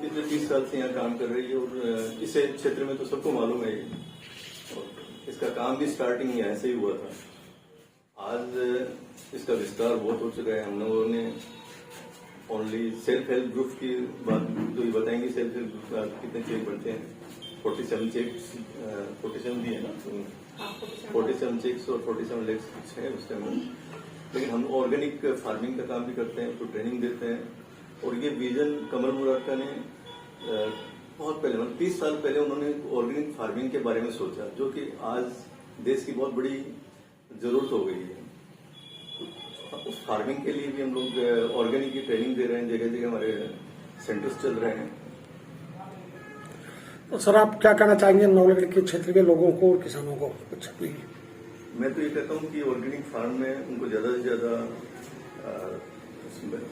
पिछले 30 साल से यहाँ काम कर रही है और इस क्षेत्र में तो सबको मालूम है और इसका काम भी स्टार्टिंग यहाँ से ही हुआ था। आज इसका विस्तार बहुत हो चुका है। हम लोगों ने ओनली सेल्फ हेल्प ग्रुप की बात जो ये बताएंगे, सेल्फ हेल्प ग्रुप का कितने चेक बनते हैं, 47 चेक्स, 47 भी है ना, तो 47 चेक्स और 47 लेक्स कुछ है उस टाइम। लेकिन हम ऑर्गेनिक फार्मिंग का काम भी करते हैं, तो ट्रेनिंग देते हैं। और ये विजन कमल मुरारका ने बहुत पहले, मतलब 30 साल पहले उन्होंने ऑर्गेनिक फार्मिंग के बारे में सोचा, जो कि आज देश की बहुत बड़ी जरूरत हो गई है। तो उस फार्मिंग के लिए भी हम लोग ऑर्गेनिक की ट्रेनिंग दे रहे हैं, जगह जगह हमारे सेंटर्स चल रहे हैं। तो सर, आप क्या कहना चाहेंगे नवलगढ़ के क्षेत्र के लोगों को और किसानों को? अच्छा, मैं तो ये कहता हूँ कि ऑर्गेनिक फार्म में उनको ज्यादा से ज्यादा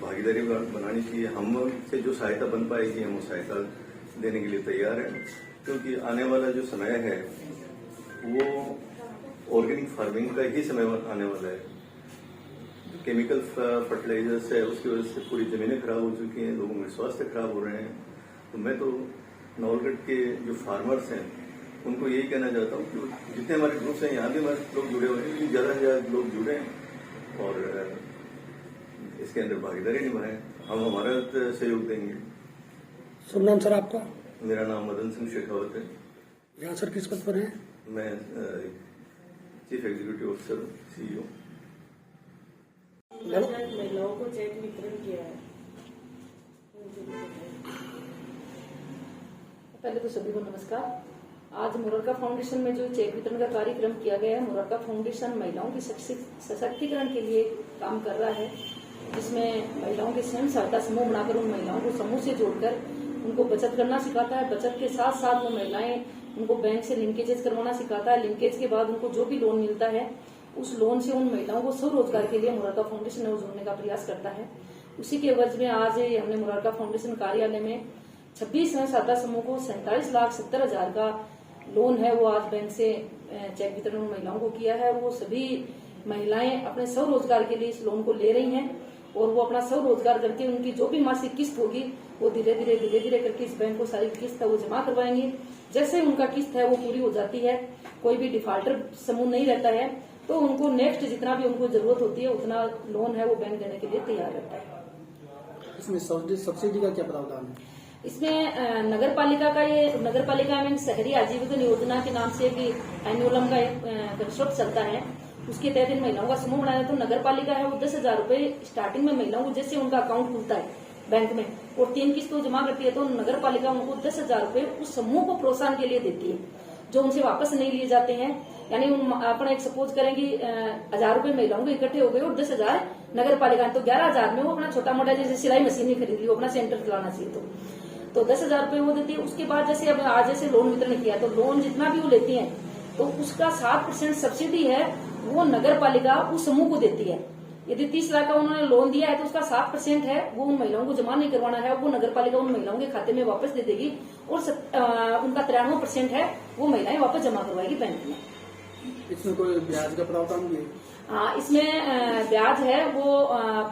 भागीदारी बनानी चाहिए। हमसे जो सहायता बन पाएगी हम वो सहायता देने के लिए तैयार हैं, क्योंकि आने वाला जो समय है वो ऑर्गेनिक फार्मिंग का ही समय आने वाला है। जो केमिकल फर्टिलाइजर्स है उसकी वजह से पूरी जमीनें खराब हो चुकी हैं, लोगों के स्वास्थ्य खराब हो रहे हैं। तो मैं तो नवलगढ़ के जो फार्मर्स हैं उनको यही कहना चाहता हूँ कि जितने हमारे ग्रुप्स हैं यहाँ भी हमारे लोग जुड़े हुए हैं, लेकिन ज्यादा से ज्यादा लोग जुड़े हैं और इसके अंदर भागीदारी निभाएं। हम हमारा सहयोग देंगे। शुभ नाम सर आपका? मेरा नाम मदन सिंह शेखावत है। यहाँ सर किस पद पर है? मैं चीफ एग्जीक्यूटिव ऑफिसर, CEO। महिलाओं को चेक वितरण किया है। पहले तो सभी को नमस्कार। आज मुरारका फाउंडेशन में जो चेक वितरण का कार्यक्रम किया गया है, मुरारका फाउंडेशन महिलाओं की सशक्तिकरण के लिए काम कर रहा है, जिसमें महिलाओं के स्वयं सहायता समूह बनाकर उन महिलाओं को समूह से जोड़कर उनको बचत करना सिखाता है। बचत के साथ साथ वो महिलाएं उनको बैंक से लिंकेजेस करवाना सिखाता है। लिंकेज के बाद उनको जो भी लोन मिलता है उस लोन से उन महिलाओं को स्वरोजगार के लिए मुरारका फाउंडेशन में जोड़ने का प्रयास करता है। उसी के एवज में आज हमने मुरारका फाउंडेशन कार्यालय में 26 स्वयं सहायता समूह को 47,70,000 का लोन है वो आज बैंक से चेक वितरण उन महिलाओं को किया है। वो सभी महिलाएं अपने स्वरोजगार के लिए इस लोन को ले रही हैं और वो अपना स्वरोजगार करके उनकी जो भी मासिक किस्त होगी वो धीरे धीरे करके इस बैंक को सारी किस्त है वो जमा करवाएंगे। जैसे उनका किस्त है वो पूरी हो जाती है, कोई भी डिफॉल्टर समूह नहीं रहता है, तो उनको नेक्स्ट जितना भी उनको जरूरत होती है उतना लोन है वो बैंक देने के लिए तैयार रहता है। इसमें सब्सिडी का क्या प्रावधान है? इसमें नगर पालिका में शहरी आजीविका योजना के नाम से एक एनुअलम का कंस्ट्रक्ट चलता है, उसके तहत इन महिलाओं का समूह बनाया। तो नगर पालिका है वो 10,000 रूपये स्टार्टिंग में महिलाओं को, जैसे उनका अकाउंट खुलता है बैंक में और 3 किस्तों जमा करती है, तो नगर पालिका उनको 10,000 रूपये उस समूह को प्रोत्साहन के लिए देती है, जो उनसे वापस नहीं लिए जाते हैं। यानी अपना एक सपोज करेंगे 1,000 रूपये महिलाओं के इकट्ठे हो गए और 10,000 नगर पालिका, तो 11,000 में वो अपना छोटा मोटा जैसे सिलाई मशीन ही खरीद ली, वो अपना सेंटर चलाना चाहिए, तो 10,000 रूपये वो देती है। उसके बाद जैसे अब आज जैसे लोन वितरण किया, तो लोन जितना भी वो लेती है तो उसका 7% सब्सिडी है वो नगर पालिका उस समूह को देती है। यदि 30 लाख का उन्होंने लोन दिया है तो उसका 7% है वो उन महिलाओं को जमा नहीं करवाना है, वो नगर पालिका उन महिलाओं के खाते में वापस दे देगी और उनका 93% है वो महिलाएं वापस जमा करवाएगी बैंक में। इसमें कोई ब्याज का प्रावधान भी है? इसमें ब्याज है वो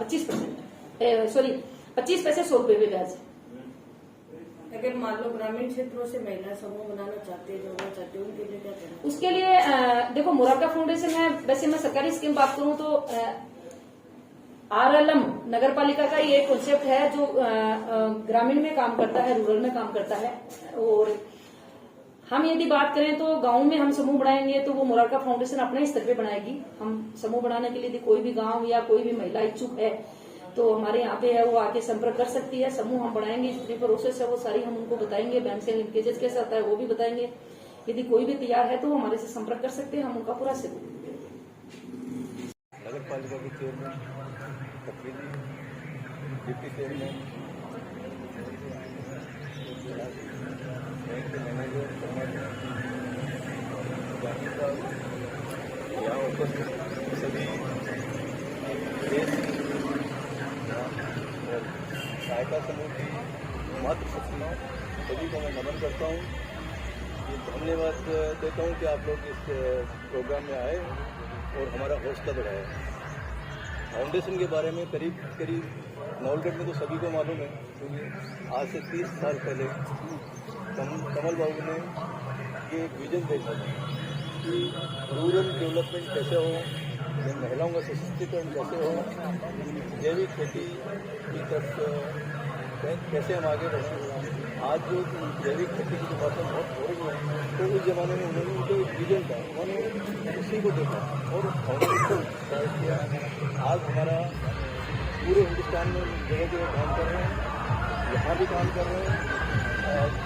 25%, सॉरी 25 पैसे 100 रूपये ब्याज है। अगर मान लो ग्रामीण क्षेत्रों से महिला समूह बनाना चाहते हैं, जोड़ना चाहते हैं, उनके लिए क्या करना? उसके लिए देखो मुरारका फाउंडेशन है, वैसे मैं सरकारी स्कीम बात करूं तो RLM नगर पालिका का ये कॉन्सेप्ट है जो ग्रामीण में काम करता है, रूरल में काम करता है। और हम यदि बात करें तो गांव में हम समूह बनाएंगे तो वो मुरारका फाउंडेशन अपने स्तर पे बनाएगी। हम समूह बनाने के लिए यदि कोई भी गांव या कोई भी महिला इच्छुक है तो हमारे यहाँ पे है वो आके संपर्क कर सकती है। समूह हम बढ़ाएंगे, जितनी प्रोसेस है वो सारी हम उनको बताएंगे, बैंक से लिंकेजेस कैसे आता है वो भी बताएंगे। यदि कोई भी तैयार है तो वो हमारे से संपर्क कर सकते हैं, हम उनका पूरा सहयोग देंगे। नगर पालिका के चेयरमैन, डिप्टी चेयरमैन, बैंक के मैनेजर, यहाँ उपस्थित सभी सहायता समूह की मात्र शक्तियों सभी को मैं नमन करता हूँ। ये धन्यवाद देता हूँ कि आप लोग इस प्रोग्राम में आए और हमारा हौसला बढ़ाया। फाउंडेशन के बारे में करीब नवलगढ़ में तो सभी को मालूम है, क्योंकि आज से 30 साल पहले कमल बाबू ने ये एक विजन देखा था कि रूरल डेवलपमेंट कैसे हो, महिलाओं का सशक्तिकरण कैसे हो, जैविक खेती की तरफ कैसे हम आगे बढ़ें। आज जो जैविक खेती की बातें बहुत हो रही हैं, तो उस जमाने में उन्होंने उनको एक विजन था, उन्होंने उसी को देखा और फाउंडेशन स्टार्ट किया। आज हमारा पूरे हिंदुस्तान में जगह जगह काम कर रहे हैं, यहाँ भी काम कर रहे हैं,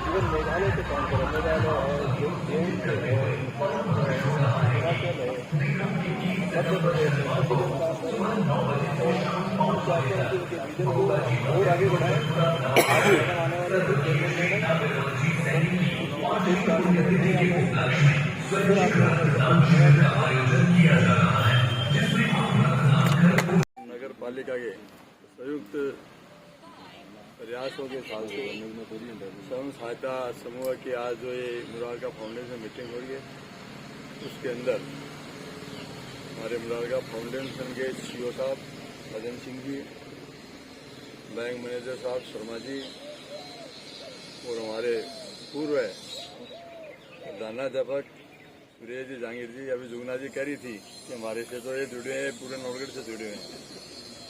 इवन मेघालय पे काम कर रहे हैं, मेघालय है, जम्मू है, हिमाचल है, मध्य प्रदेश है, सब जगह काम कर रहे हैं। और हम चाहते हैं कि उनके विजन को और आगे बढ़ाएं। आगे आने वाले जो नगर पालिका के संयुक्त प्रयासों के साथ स्वयं सहायता समूह की आज जो ये मुरारका फाउंडेशन मीटिंग हो रही है, उसके अंदर हमारे मुरारका फाउंडेशन के सीईओ साहब भजन सिंह जी, बैंक मैनेजर साहब शर्मा जी और हमारे पूर्व प्रधानाध्यापक सुरेश जी, जहांगीर जी, अभी जुगना जी कह रही थी कि हमारे से तो ये जुड़े हैं, पूरे नवलगढ़ से जुड़े हुए हैं।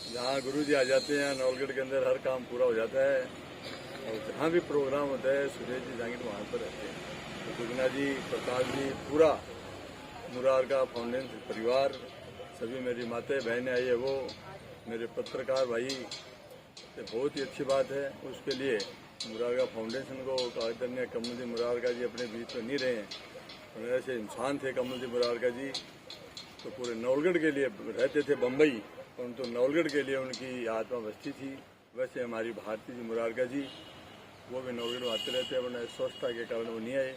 जहाँ गुरु जी आ जाते हैं नवलगढ़ के अंदर हर काम पूरा हो जाता है, और जहाँ भी प्रोग्राम होता है सुरेश जी, जहांगीर वहाँ पर रहते हैं। तो जुगना जी, प्रकाश जी, पूरा मुरारका फाउंडेशन परिवार, सभी मेरी माताएं बहनें आई है, वो मेरे पत्रकार भाई, ये बहुत ही अच्छी बात है। उसके लिए मुरारका फाउंडेशन को आदरणीय कमल जी मुरारका जी अपने बीच में नहीं रहे हैं, और ऐसे इंसान थे कमल जी मुरारका जी, तो पूरे नवलगढ़ के लिए रहते थे बम्बई, परंतु तो नवलगढ़ के लिए उनकी आत्मा बसती थी। वैसे हमारी भारती जी मुरारका जी, वो भी नवलगढ़ में आते रहते हैं, अपने स्वच्छता के कारण वो नहीं आए।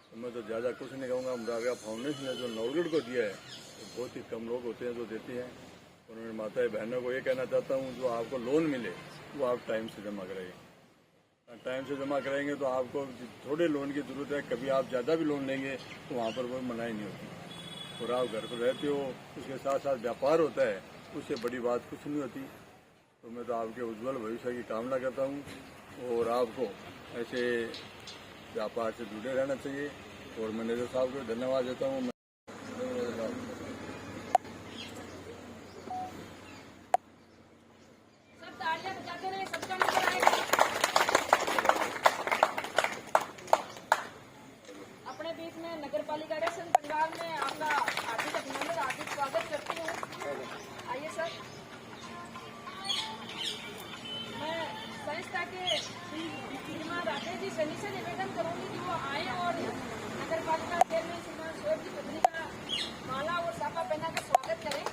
तो मैं तो ज़्यादा कुछ नहीं कहूँगा। मुरारका फाउंडेशन ने जो नवलगढ़ को दिया है, तो बहुत ही कम लोग होते हैं जो देते हैं। उन्होंने माताएं बहनों को ये कहना चाहता हूँ, जो आपको लोन मिले वो आप टाइम से जमा कराइए। टाइम से जमा कराएंगे तो आपको थोड़े लोन की ज़रूरत है, कभी आप ज़्यादा भी लोन लेंगे तो वहाँ पर कोई मनाही नहीं होती। और आप घर पर रहते हो, उसके साथ साथ व्यापार होता है, उससे बड़ी बात कुछ नहीं होती। तो मैं तो आपके उज्जवल भविष्य की कामना करता हूँ, और आपको ऐसे व्यापार से जुड़े रहना चाहिए। और मैनेजर साहब को धन्यवाद देता हूँ। नगर पालिका के संघ परिवार में आपका हार्दिक अभिनंदन, हार्दिक स्वागत करती हूँ। आइए सर। मैं संस्था के श्रीमान राकेश जी सनी से निवेदन करूंगी कि वो आए और नगर पालिका चेयरमैन श्रीमान शोएब की पत्नी का माला और साफा पहना कर स्वागत करें।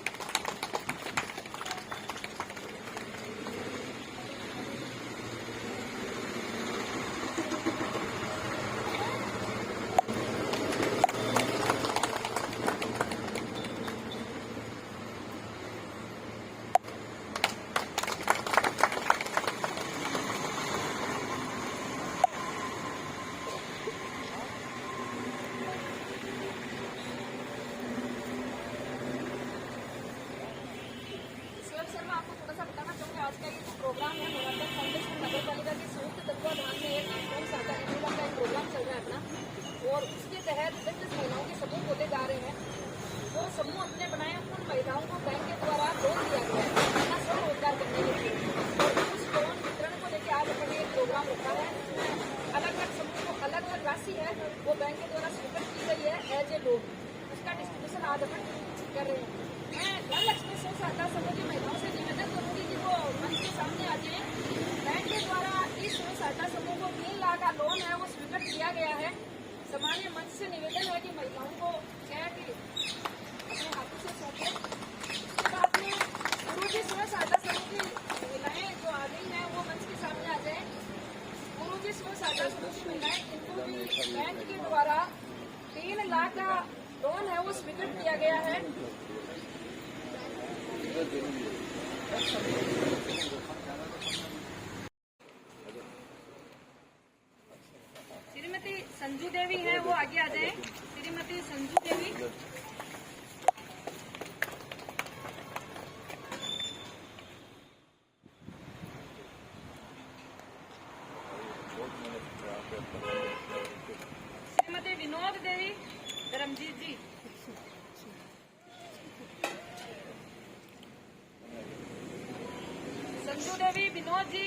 आज का जो प्रोग्राम है मुरारका फाउंडेशन नगर पालिका के संयुक्त तत्वाधान में एक स्वयं सहायता समूह का एक प्रोग्राम चल रहा है अपना, और उसके तहत 10 महिलाओं के समूह होते जा रहे हैं। वो समूह अपने बनाए उन महिलाओं को बैंक के द्वारा लोन दिया गया है अपना स्वरोजगार करने के लिए, और उस लोन वितरण को लेकर आज अपने एक प्रोग्राम रखा है। अलग अलग समूह को अलग अलग राशि है वो बैंक के द्वारा स्वीकृत की गई है एज ए लोन, उसका डिस्ट्रीब्यूशन आज अपन कर रहे हैं। मैं धनलक्ष्मी स्वयं सहायता समूह की महिलाओं से निवेदन करूंगी कि वो मंच के सामने आ जाए। बैंक के द्वारा इस स्वयं सहायता समूह को 3 लाख का लोन है वो स्वीकृत किया गया है। सामान्य मंच से निवेदन है कि महिलाओं को क्या कि अपने हाथों से सौंपे। उसके बाद में गुरुजी स्वयं सहायता समूह की महिलाएं जो आ गई हैं वो मंच के सामने आ जाए। गुरुजी स्वयं सहायता समूह की महिलाएं, इनको भी बैंक के द्वारा 3 लाख का लोन है वो स्वीकृत किया गया है। श्रीमती संजू देवी है वो आगे आ जाए। श्रीमती संजू देवी। श्रीमती विनोद देवी धर्मजीत जी, संजू देवी विनोद जी,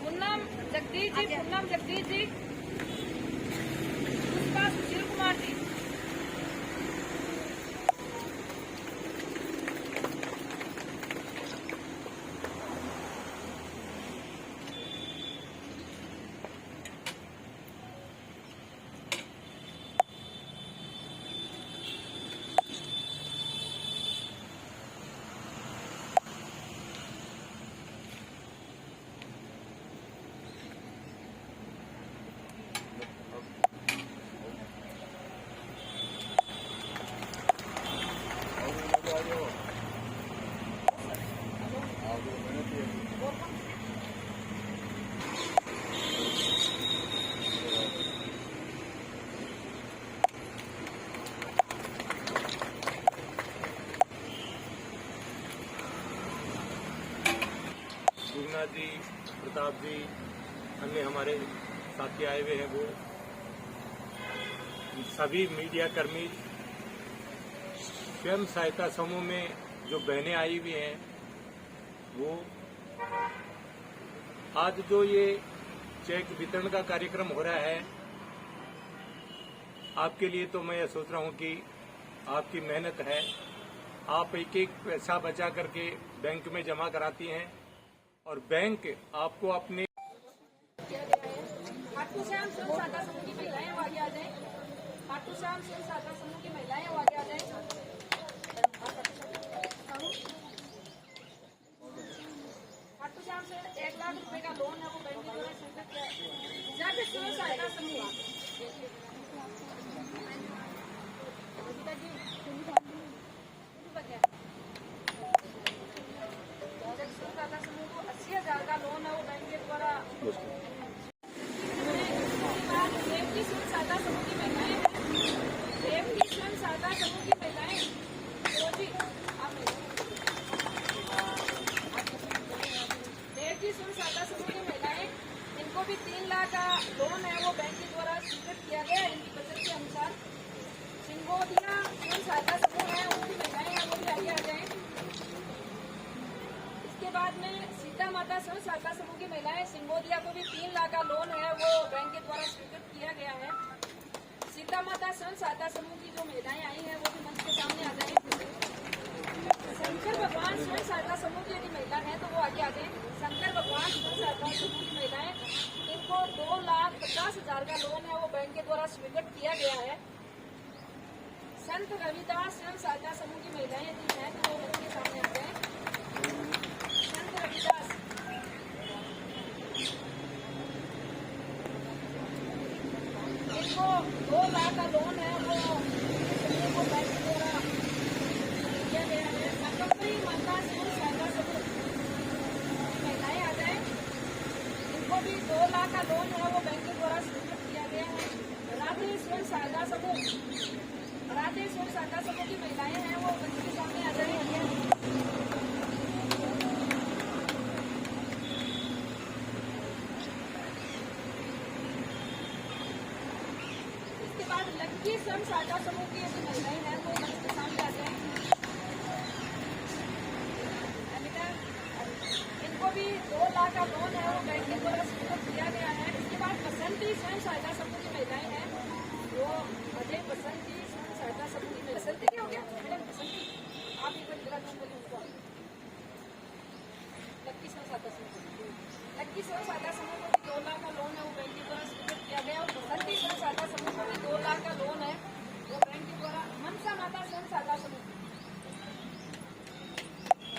पूनम जगदीश जी, पूनम जगदीश जी, पुष्पा सुशील कुमार जी, गुरुनाथ जी, प्रताप जी, अन्य हमारे साथी आए हुए हैं, वो सभी मीडिया कर्मी, स्वयं सहायता समूह में जो बहनें आई हुई हैं, वो आज जो ये चेक वितरण का कार्यक्रम हो रहा है, आपके लिए तो मैं ये सोच रहा हूं कि आपकी मेहनत है। आप एक एक पैसा बचा करके बैंक में जमा कराती हैं और बैंक आपको अपने खाटू श्याम स्वयं सहायता समूह की महिलाएं वो आगे आ जाएं। खाटू श्याम स्वयं सहायता समूह की महिलाएं वो आगे आ जाएं। खाटू श्याम से 1 लाख रुपए का लोन है, वो बैंक के द्वारा स्वीकृत किया है। जाके स्वयं सहायता समूह समूह को 80,000 का लोन है, वो बैंक के द्वारा देवकी स्वयं सहायता समूह की महिलाएं हैं। देवकी स्वयं सहायता समूह की महिलाएं रोजी देवकी स्वयं सहायता समूह की महिलाएं, इनको भी 3 लाख का लोन है, वो बैंक के द्वारा स्वीकृत किया गया है इनकी बचत के अनुसार। सिंगोदिया स्वयं सहायता समूह है, उनकी महिलाएं हैं, वो भी आगे आ जाएं। इसके बाद में सीता माता स्वयं सहायता समूह की महिलाएं, सिंगोदिया को भी 3 लाख का लोन है, वो बैंक के द्वारा स्वीकृत किया गया है। सीता माता स्वयं सहायता समूह की जो महिलाएं आई हैं, वो भी मंच के सामने आ जाएं। शंकर भगवान स्वयं सहायता समूह की यदि महिला है तो वो आगे आ जाएं। शंकर भगवान स्वयं सहायता समूह की महिलाएं, इनको 2,50,000 का लोन है, वो बैंक के द्वारा स्वीकृत किया गया है। संत रविदास स्वयं सहायता समूह की महिलाएं यदि हैं तो वो मंच के सामने आ जाएं। संत रविदास इनको 2 लाख का लोन है, वो समूह को बैंक के द्वारा किया गया है। शाकंभरी माता स्वयं सहायता समूह महिलाएं आ जाए, इनको भी 2 लाख का लोन है, वो बैंक के द्वारा स्वीकृत किया गया है। राधे स्वयं सहायता समूह, राधे स्वयं सहायता समूह की महिलाएं हैं, वो मंच के सामने आ जाएंगे। इसके बाद लक्की स्वयं सहायता समूह की यदि महिलाएं हैं तो मंच के सामने आ जाएं। इनको भी 2 लाख का लोन है, वो बैंक के द्वारा स्वीकृत किया गया है। इसके बाद बसंती स्वयं सहायता समूह की महिलाएं हैं, वो अजय बसंती स्वयं सहायता समूह की बसंती क्या हो गया मैडम? बसंती आप एक बार गलत नाम बोलिए उसको। लक्की स्वयं सहायता समूह, लक्की स्वयं सहायता समूह को भी 2 लाख का लोन है, वो बैंक के द्वारा स्वीकृत किया गया। और बसंती स्वयं सहायता समूह को भी 2 लाख का लोन है, वो बैंक के द्वारा। मनसा माता स्वयं सहायता समूह,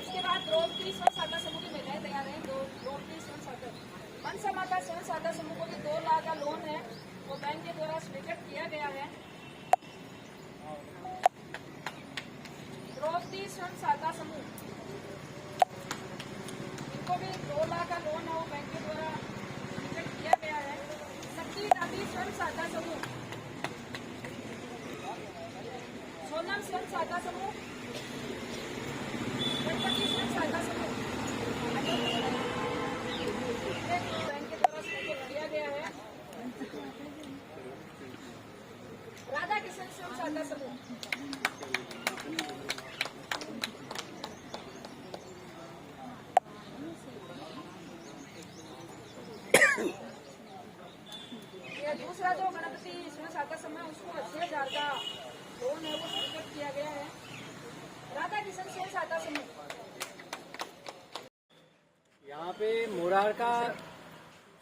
इसके बाद द्रौपदी स्वयं सहायता समूह की महिलाएं तैयार हैं। द्रौपदी स्वयं सहायता, मनसा माता स्वयं सहायता समूह को भी 2 लाख का लोन है, वो बैंक के द्वारा स्वीकृत किया गया है। द्रौपदी स्वयं सहायता समूह, इनको भी 2 लाख का लोन है, वो बैंक के द्वारा स्वीकृत किया गया है। शक्ति दादी स्वयं सहायता समूह, सोनम स्वयं सहायता समूह, पे मोरारका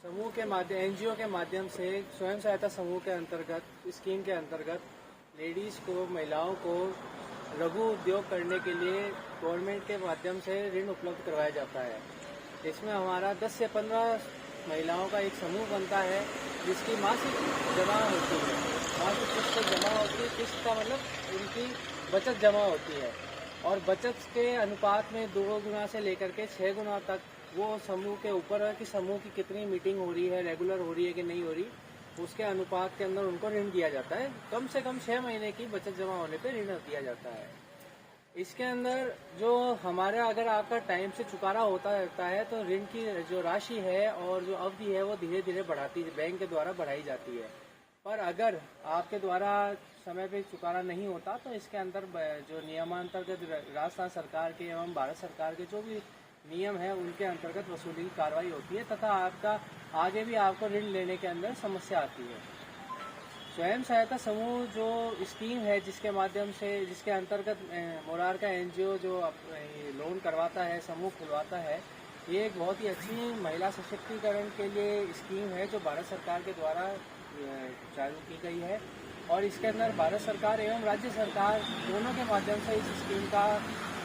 समूह के माध्यम एनजीओ के माध्यम से स्वयं सहायता समूह के अंतर्गत स्कीम के अंतर्गत लेडीज को महिलाओं को लघु उद्योग करने के लिए गवर्नमेंट के माध्यम से ऋण उपलब्ध करवाया जाता है। इसमें हमारा 10 से 15 महिलाओं का एक समूह बनता है जिसकी मासिक जमा होती है। मासिक किस्त जमा होती है, किस्त का मतलब उनकी बचत जमा होती है और बचत के अनुपात में 2 गुना से लेकर के 6 गुना तक वो समूह के ऊपर है कि समूह की कितनी मीटिंग हो रही है, रेगुलर हो रही है कि नहीं हो रही, उसके अनुपात के अंदर उनको ऋण दिया जाता है। कम से कम 6 महीने की बचत जमा होने पे ऋण दिया जाता है। इसके अंदर जो हमारा अगर आपका टाइम से चुकाना होता रहता है तो ऋण की जो राशि है और जो अवधि है वो धीरे धीरे बढ़ाती बैंक के द्वारा बढ़ाई जाती है। पर अगर आपके द्वारा समय पे चुकाना नहीं होता तो इसके अंदर जो नियमांतर्गत राजस्थान सरकार के एवं भारत सरकार के जो भी नियम है उनके अंतर्गत वसूली की कार्रवाई होती है तथा आपका आगे भी आपको ऋण लेने के अंदर समस्या आती है। स्वयं सहायता समूह जो स्कीम है जिसके माध्यम से जिसके अंतर्गत मोरारका एनजीओ जो लोन करवाता है, समूह खुलवाता है, ये एक बहुत ही अच्छी महिला सशक्तिकरण के लिए स्कीम है जो भारत सरकार के द्वारा चालू की गई है और इसके अंदर भारत सरकार एवं राज्य सरकार दोनों के माध्यम से इस स्कीम का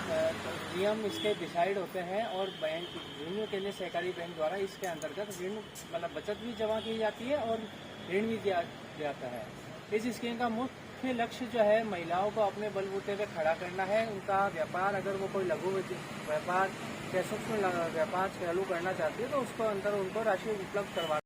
नियम इसके डिसाइड होते हैं और बैंक यूनियन केंद्रीय सहकारी बैंक द्वारा इसके अंतर्गत ऋण मतलब बचत भी जमा की जाती है और ऋण भी दिया जाता है। इस स्कीम का मुख्य लक्ष्य जो है महिलाओं को अपने बलबूते पे खड़ा करना है। उनका व्यापार अगर वो कोई लघु व्यापार या सूक्ष्म व्यापार चालू करना चाहती है तो उसको अंदर उनको राशि उपलब्ध करवा